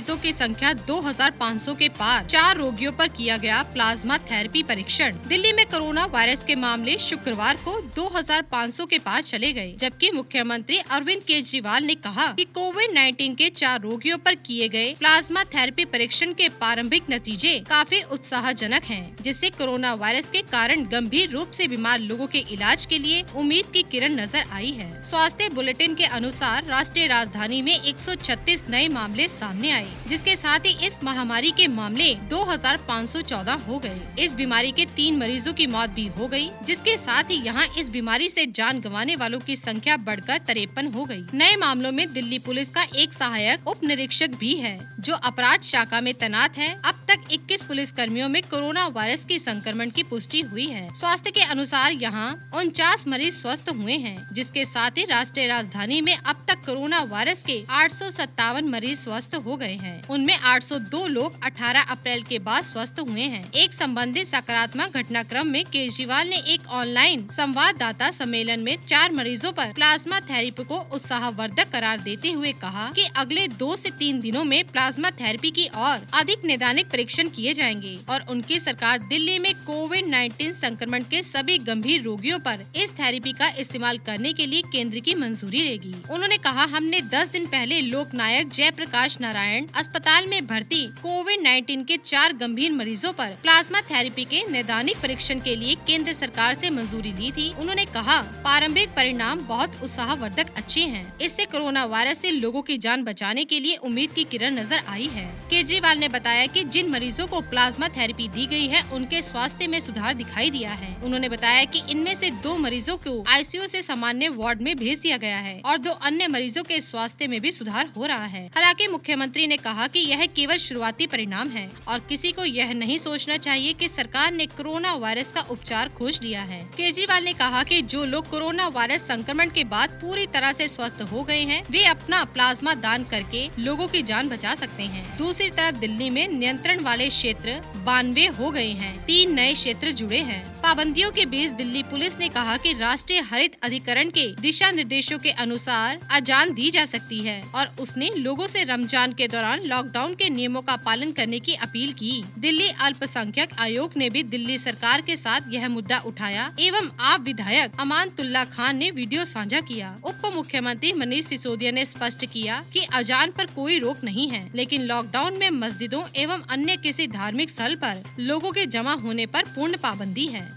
मरीजों की संख्या 2500 के पार। 4 रोगियों पर किया गया प्लाज्मा थेरेपी परीक्षण। दिल्ली में कोरोना वायरस के मामले शुक्रवार को 2500 के पार चले गए, जबकि मुख्यमंत्री अरविंद केजरीवाल ने कहा कि कोविड-19 के 4 रोगियों पर किए गए प्लाज्मा थेरेपी परीक्षण के प्रारंभिक नतीजे काफी उत्साहजनक हैं, जिससे कोरोना वायरस के कारण गंभीर रूप से बीमार लोगों के इलाज के लिए उम्मीद की किरण नजर आई है। स्वास्थ्य बुलेटिन के अनुसार राष्ट्रीय राजधानी में 136 नए मामले सामने आए, जिसके साथ ही इस महामारी के मामले 2514 हो गए। इस बीमारी के 3 मरीजों की मौत भी हो गई, जिसके साथ ही यहाँ इस बीमारी से जान गंवाने वालों की संख्या बढ़कर 53 हो गई। नए मामलों में दिल्ली पुलिस का एक सहायक उप निरीक्षक भी है, जो अपराध शाखा में तैनात है। अब तक 21 पुलिस कर्मियों में कोरोना वायरस की संक्रमण की पुष्टि हुई है। स्वास्थ्य के अनुसार यहाँ 49 मरीज स्वस्थ हुए हैं, जिसके साथ ही राष्ट्रीय राजधानी में अब तक कोरोना वायरस के 857 मरीज स्वस्थ हो गए हैं। उनमें 802 लोग 18 अप्रैल के बाद स्वस्थ हुए हैं। एक संबंधित सकारात्मक घटनाक्रम में केजरीवाल ने एक ऑनलाइन संवाददाता सम्मेलन में 4 मरीजों पर प्लाज्मा थेरेपी को उत्साहवर्धक करार देते हुए कहा कि अगले 2 से 3 दिनों में प्लाज्मा थेरेपी की और अधिक नैदानिक परीक्षण किए जाएंगे और उनकी सरकार दिल्ली में कोविड-19 संक्रमण के सभी गंभीर रोगियों पर इस थेरेपी का इस्तेमाल करने के लिए केंद्र की मंजूरी देगी। उन्होंने कहा, हमने 10 दिन पहले लोकनायक जयप्रकाश नारायण अस्पताल में भर्ती कोविड-19 के 4 गंभीर मरीजों पर प्लाज्मा थेरेपी के नैदानिक परीक्षण के लिए केंद्र सरकार से मंजूरी ली थी। उन्होंने कहा, प्रारंभिक परिणाम बहुत उत्साहवर्धक अच्छे हैं। इससे कोरोना वायरस से लोगों की जान बचाने के लिए उम्मीद की किरण नजर आई है। केजरीवाल ने बताया कि जिन मरीजों को प्लाज्मा थेरेपी दी गई है, उनके स्वास्थ्य में सुधार दिखाई दिया है। उन्होंने बताया कि इनमें से 2 मरीजों को आईसीयू से सामान्य वार्ड में भेज दिया गया है और 2 अन्य मरीजों के स्वास्थ्य में भी सुधार हो रहा है। हालांकि मुख्यमंत्री ने कहा कि यह केवल शुरुआती परिणाम है और किसी को यह नहीं सोचना चाहिए कि सरकार ने कोरोना वायरस का उपचार खोज लिया है। केजरीवाल ने कहा कि जो लोग कोरोना वायरस संक्रमण के बाद पूरी तरह से स्वस्थ हो गए हैं, वे अपना प्लाज्मा दान करके लोगों की जान बचा सकते हैं। दूसरी तरफ दिल्ली में नियंत्रण वाले क्षेत्र 92 हो गए हैं, 3 नए क्षेत्र जुड़े हैं। पाबंदियों के बीच दिल्ली पुलिस ने कहा कि राष्ट्रीय हरित अधिकरण के दिशा निर्देशों के अनुसार अजान दी जा सकती है और उसने लोगों से रमजान के दौरान लॉकडाउन के नियमों का पालन करने की अपील की। दिल्ली अल्पसंख्यक आयोग ने भी दिल्ली सरकार के साथ यह मुद्दा उठाया एवं आप विधायक अमानतुल्ला खान ने वीडियो साझा किया। उप मुख्यमंत्री मनीष सिसोदिया ने स्पष्ट किया कि अजान पर कोई रोक नहीं है, लेकिन लॉकडाउन में मस्जिदों एवं अन्य किसी धार्मिक स्थल पर लोगों के जमा होने पर पूर्ण पाबंदी है।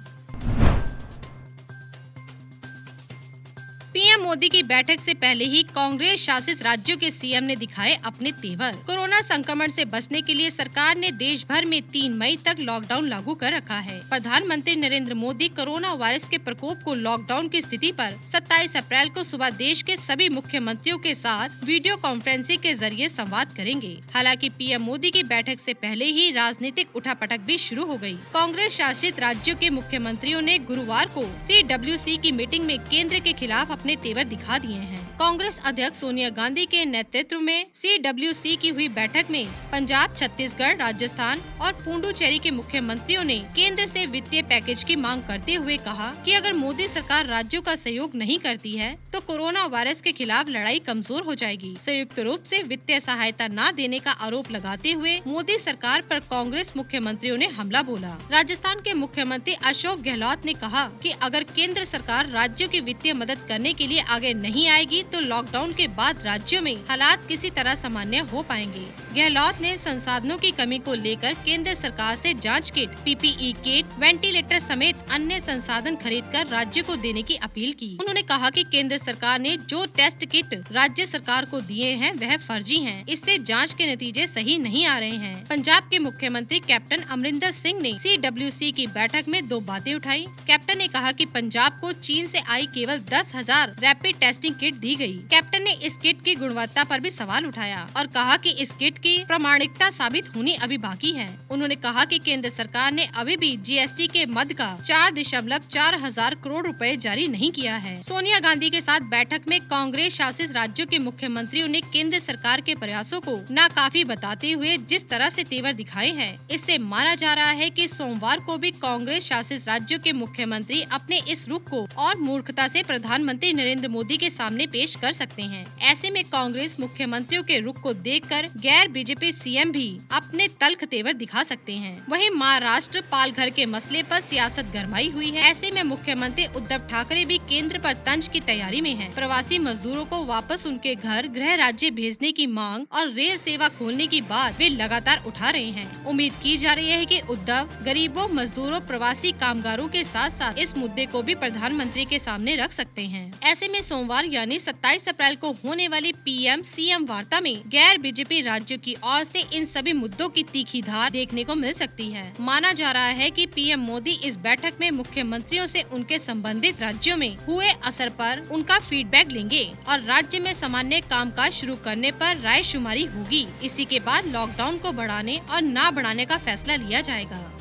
पीएम मोदी की बैठक से पहले ही कांग्रेस शासित राज्यों के सीएम ने दिखाए अपने तेवर। कोरोना संक्रमण से बचने के लिए सरकार ने देश भर में 3 मई तक लॉकडाउन लागू कर रखा है। प्रधानमंत्री नरेंद्र मोदी कोरोना वायरस के प्रकोप को लॉकडाउन की स्थिति पर 27 अप्रैल को सुबह देश के सभी मुख्यमंत्रियों के साथ वीडियो कॉन्फ्रेंसिंग के जरिए संवाद करेंगे। हालांकि पीएम मोदी की बैठक से पहले ही राजनीतिक उठापटक भी शुरू हो गयी। कांग्रेस शासित राज्यों के मुख्यमंत्रियों ने गुरुवार को CWC की मीटिंग में केंद्र के खिलाफ अपने तेवर दिखा दिए हैं। कांग्रेस अध्यक्ष सोनिया गांधी के नेतृत्व में CWC की हुई बैठक में पंजाब, छत्तीसगढ़, राजस्थान और पुडुचेरी के मुख्यमंत्रियों ने केंद्र से वित्तीय पैकेज की मांग करते हुए कहा कि अगर मोदी सरकार राज्यों का सहयोग नहीं करती है तो कोरोना वायरस के खिलाफ लड़ाई कमजोर हो जाएगी। संयुक्त रूप से वित्तीय सहायता न देने का आरोप लगाते हुए मोदी सरकार पर कांग्रेस मुख्यमंत्रियों ने हमला बोला। राजस्थान के मुख्यमंत्री अशोक गहलोत ने कहा कि अगर केंद्र सरकार राज्यों की वित्तीय मदद करने के लिए आगे नहीं आएगी तो लॉकडाउन के बाद राज्यों में हालात किसी तरह सामान्य हो पाएंगे। गहलोत ने संसाधनों की कमी को लेकर केंद्र सरकार से जांच किट, PPE किट, वेंटिलेटर समेत अन्य संसाधन खरीदकर राज्य को देने की अपील की। उन्होंने कहा कि केंद्र सरकार ने जो टेस्ट किट राज्य सरकार को दिए हैं वह फर्जी हैं। इससे जांच के नतीजे सही नहीं आ रहे हैं। पंजाब के मुख्यमंत्री कैप्टन अमरिंदर सिंह ने CWC की बैठक में 2 बातें उठाई। कैप्टन ने कहा कि पंजाब को चीन से आई केवल 10,000 रैपिड टेस्टिंग किट दी गई। कैप्टन ने इस किट की गुणवत्ता पर भी सवाल उठाया और कहा कि इस किट की प्रामाणिकता साबित होनी अभी बाकी है। उन्होंने कहा कि केंद्र सरकार ने अभी भी GST के मद का 4.4 हजार करोड़ रुपए जारी नहीं किया है। सोनिया गांधी के साथ बैठक में कांग्रेस शासित राज्यों के मुख्यमंत्रियों ने केंद्र सरकार के प्रयासों को नाकाफी बताते हुए जिस तरह से तेवर दिखाए हैं, इससे माना जा रहा है कि सोमवार को भी कांग्रेस शासित राज्यों के मुख्यमंत्री अपने इस रुख को और मूर्खता से प्रधानमंत्री नरेंद्र मोदी के सामने पेश पेश कर सकते हैं। ऐसे में कांग्रेस मुख्यमंत्रियों के रुख को देखकर गैर बीजेपी सीएम भी अपने तल्ख तेवर दिखा सकते हैं। वहीं महाराष्ट्र पालघर के मसले पर सियासत गरमाई हुई है। ऐसे में मुख्यमंत्री उद्धव ठाकरे भी केंद्र पर तंज की तैयारी में हैं। प्रवासी मजदूरों को वापस उनके घर गृह राज्य भेजने की मांग और रेल सेवा खोलने की बात वे लगातार उठा रहे हैं। उम्मीद की जा रही है कि उद्धव गरीबों, मजदूरों, प्रवासी कामगारों के साथ साथ इस मुद्दे को भी प्रधानमंत्री के सामने रख सकते हैं। ऐसे में सोमवार यानी 27 अप्रैल को होने वाली पीएम सीएम वार्ता में गैर बीजेपी राज्यों की ओर से इन सभी मुद्दों की तीखी धार देखने को मिल सकती है। माना जा रहा है कि पीएम मोदी इस बैठक में मुख्यमंत्रियों से उनके संबंधित राज्यों में हुए असर पर उनका फीडबैक लेंगे और राज्य में सामान्य कामकाज शुरू करने पर रायशुमारी होगी। इसी के बाद लॉकडाउन को बढ़ाने और न बढ़ाने का फैसला लिया जाएगा।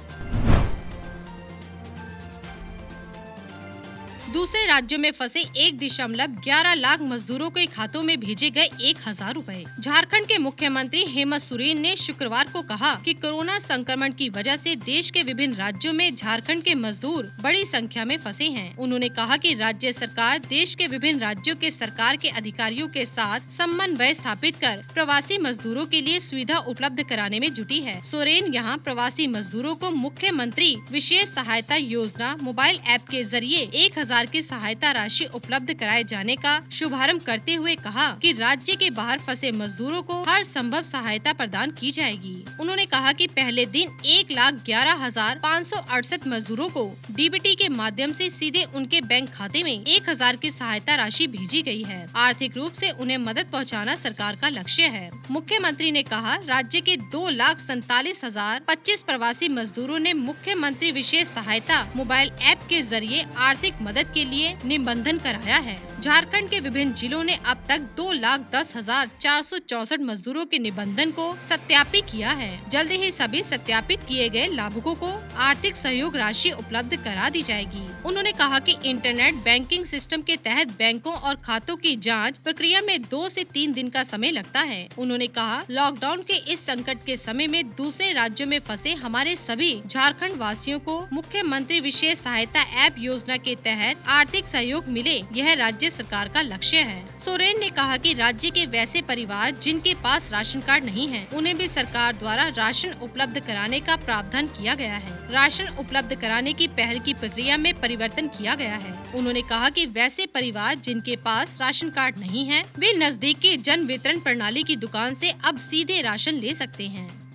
दूसरे राज्यों में फंसे 1.11 लाख मजदूरों के खातों में भेजे गए 1000 रुपए। झारखंड के मुख्यमंत्री हेमंत सोरेन ने शुक्रवार को कहा कि कोरोना संक्रमण की वजह से देश के विभिन्न राज्यों में झारखंड के मजदूर बड़ी संख्या में फंसे हैं। उन्होंने कहा कि राज्य सरकार देश के विभिन्न राज्यों के सरकार के अधिकारियों के साथ समन्वय स्थापित कर प्रवासी मजदूरों के लिए सुविधा उपलब्ध कराने में जुटी है। सोरेन यहाँ प्रवासी मजदूरों को मुख्यमंत्री विशेष सहायता योजना मोबाइल ऐप के जरिए 1000 की सहायता राशि उपलब्ध कराए जाने का शुभारंभ करते हुए कहा कि राज्य के बाहर फंसे मजदूरों को हर संभव सहायता प्रदान की जाएगी। उन्होंने कहा कि पहले दिन 1,11,568 मजदूरों को डीबीटी के माध्यम से सीधे उनके बैंक खाते में 1000 की सहायता राशि भेजी गई है। आर्थिक रूप से उन्हें मदद पहुंचाना सरकार का लक्ष्य है। मुख्यमंत्री ने कहा राज्य के 2,47,025 प्रवासी मजदूरों ने मुख्यमंत्री विशेष सहायता मोबाइल ऐप के जरिए आर्थिक मदद के लिए निबंधन कराया है। झारखंड के विभिन्न जिलों ने अब तक 2,10,464 मजदूरों के निबंधन को सत्यापित किया है। जल्द ही सभी सत्यापित किए गए लाभुकों को आर्थिक सहयोग राशि उपलब्ध करा दी जाएगी। उन्होंने कहा कि इंटरनेट बैंकिंग सिस्टम के तहत बैंकों और खातों की जांच प्रक्रिया में 2 से 3 दिन का समय लगता है। उन्होंने कहा लॉकडाउन के इस संकट के समय में दूसरे राज्यों में फंसे हमारे सभी झारखंड वासियों को मुख्यमंत्री विशेष सहायता ऐप योजना के तहत आर्थिक सहयोग मिले, यह राज्य सरकार का लक्ष्य है। सोरेन ने कहा कि राज्य के वैसे परिवार जिनके पास राशन कार्ड नहीं है, उन्हें भी सरकार द्वारा राशन उपलब्ध कराने का प्रावधान किया गया है। राशन उपलब्ध कराने की पहल की प्रक्रिया में परिवर्तन किया गया है। उन्होंने कहा कि वैसे परिवार जिनके पास राशन कार्ड नहीं है, वे नजदीकी जन वितरण प्रणाली की दुकान से अब सीधे राशन ले सकते हैं।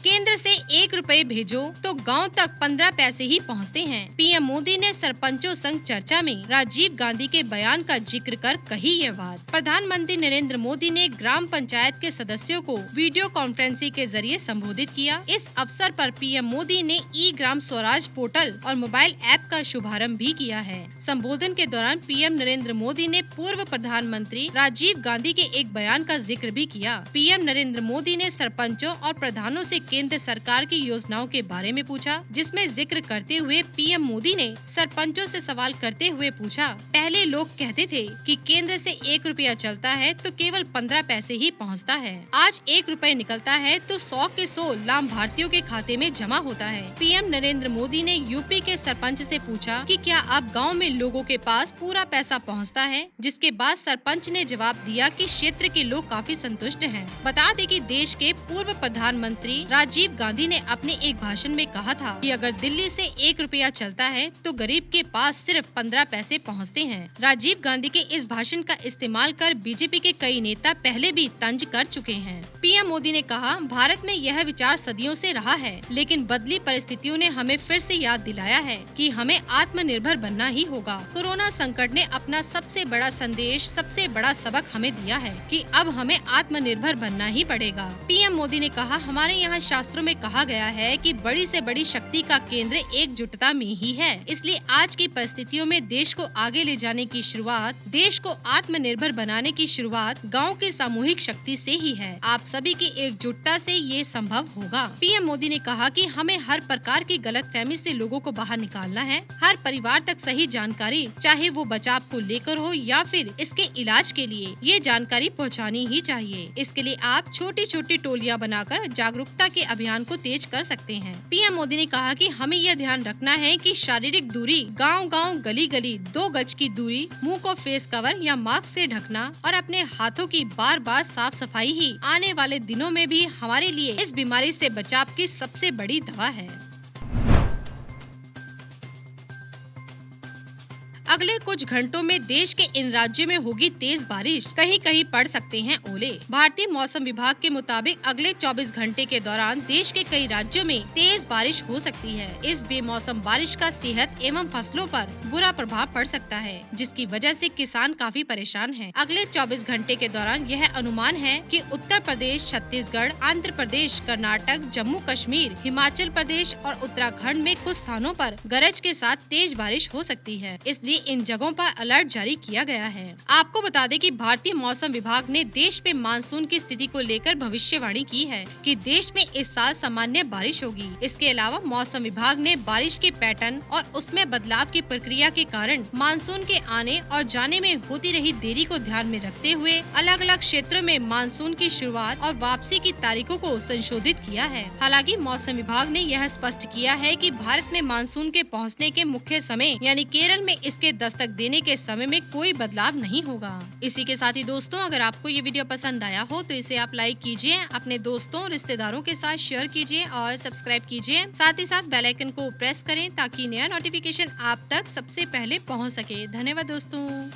केंद्र से 1 रुपए भेजो तो गांव तक 15 पैसे ही पहुंचते हैं। पीएम मोदी ने सरपंचों संग चर्चा में राजीव गांधी के बयान का जिक्र कर कही ये बात। प्रधानमंत्री नरेंद्र मोदी ने ग्राम पंचायत के सदस्यों को वीडियो कॉन्फ्रेंसिंग के जरिए संबोधित किया। इस अवसर पर पीएम मोदी ने ई ग्राम स्वराज पोर्टल और मोबाइल ऐप का शुभारंभ भी किया है। संबोधन के दौरान पीएम नरेंद्र मोदी ने पूर्व प्रधानमंत्री राजीव गांधी के एक बयान का जिक्र भी किया। पीएम नरेंद्र मोदी ने सरपंचों और प्रधानों से केंद्र सरकार की योजनाओं के बारे में पूछा, जिसमें जिक्र करते हुए पीएम मोदी ने सरपंचों से सवाल करते हुए पूछा, पहले लोग कहते थे कि केंद्र से 1 रुपया चलता है तो केवल 15 पैसे ही पहुंचता है। आज 1 रुपए निकलता है तो 100 के 100 लाभार्थियों के खाते में जमा होता है। पीएम नरेंद्र मोदी ने यूपी के सरपंच से पूछा कि क्या अब गाँव में लोगों के पास पूरा पैसा पहुँचता है, जिसके बाद सरपंच ने जवाब दिया कि क्षेत्र के लोग काफी संतुष्ट हैं। बता दें कि देश के पूर्व प्रधानमंत्री राजीव गांधी ने अपने एक भाषण में कहा था कि अगर दिल्ली से 1 रुपया चलता है तो गरीब के पास सिर्फ 15 पैसे पहुंचते हैं। राजीव गांधी के इस भाषण का इस्तेमाल कर बीजेपी के कई नेता पहले भी तंज कर चुके हैं। पीएम मोदी ने कहा, भारत में यह विचार सदियों से रहा है, लेकिन बदली परिस्थितियों ने हमें फिर से याद दिलाया है कि हमें आत्मनिर्भर बनना ही होगा। कोरोना संकट ने अपना सबसे बड़ा संदेश, सबसे बड़ा सबक हमें दिया है कि अब हमें आत्मनिर्भर बनना ही पड़ेगा। पीएम मोदी ने कहा, हमारे यहाँ शास्त्रों में कहा गया है कि बड़ी से बड़ी शक्ति का केंद्र एकजुटता में ही है, इसलिए आज की परिस्थितियों में देश को आगे ले जाने की शुरुआत, देश को आत्मनिर्भर बनाने की शुरुआत गाँव की सामूहिक शक्ति से ही है। आप सभी की एकजुटता से ये संभव होगा। पीएम मोदी ने कहा कि हमें हर प्रकार की गलतफहमी से लोगों को बाहर निकालना है। हर परिवार तक सही जानकारी, चाहे वो बचाव को लेकर हो या फिर इसके इलाज के लिए, ये जानकारी पहुंचानी ही चाहिए। इसके लिए आप छोटी छोटी टोलियां बनाकर जागरूकता के अभियान को तेज कर सकते हैं। पीएम मोदी ने कहा कि हमें यह ध्यान रखना है कि शारीरिक दूरी, गांव-गांव, गली-गली 2 गज की दूरी, मुंह को फेस कवर या मास्क से ढकना और अपने हाथों की बार-बार साफ सफाई ही आने वाले दिनों में भी हमारे लिए इस बीमारी से बचाव की सबसे बड़ी दवा है। अगले कुछ घंटों में देश के इन राज्यों में होगी तेज बारिश, कहीं कहीं पड़ सकते हैं ओले। भारतीय मौसम विभाग के मुताबिक अगले 24 घंटे के दौरान देश के कई राज्यों में तेज बारिश हो सकती है। इस बेमौसम बारिश का सेहत एवं फसलों पर बुरा प्रभाव पड़ सकता है, जिसकी वजह से किसान काफी परेशान हैं। अगले 24 घंटे के दौरान यह अनुमान है कि उत्तर प्रदेश, छत्तीसगढ़, आंध्र प्रदेश, कर्नाटक, जम्मू कश्मीर, हिमाचल प्रदेश और उत्तराखंड में कुछ स्थानों पर गरज के साथ तेज बारिश हो सकती है, इसलिए इन जगहों पर अलर्ट जारी किया गया है। आपको बता दें कि भारतीय मौसम विभाग ने देश में मानसून की स्थिति को लेकर भविष्यवाणी की है कि देश में इस साल सामान्य बारिश होगी। इसके अलावा मौसम विभाग ने बारिश के पैटर्न और उसमें बदलाव की प्रक्रिया के कारण मानसून के आने और जाने में होती रही देरी को ध्यान में रखते हुए अलग अलग क्षेत्रों में मानसून की शुरुआत और वापसी की तारीखों को संशोधित किया है। हालांकि मौसम विभाग ने यह स्पष्ट किया है कि भारत में मानसून के पहुंचने के मुख्य समय यानी केरल में इसके दस्तक देने के समय में कोई बदलाव नहीं होगा। इसी के साथ ही दोस्तों, अगर आपको ये वीडियो पसंद आया हो तो इसे आप लाइक कीजिए, अपने दोस्तों रिश्तेदारों के साथ शेयर कीजिए और सब्सक्राइब कीजिए। साथ ही साथ बेल आइकन को प्रेस करें ताकि नया नोटिफिकेशन आप तक सबसे पहले पहुंच सके। धन्यवाद दोस्तों।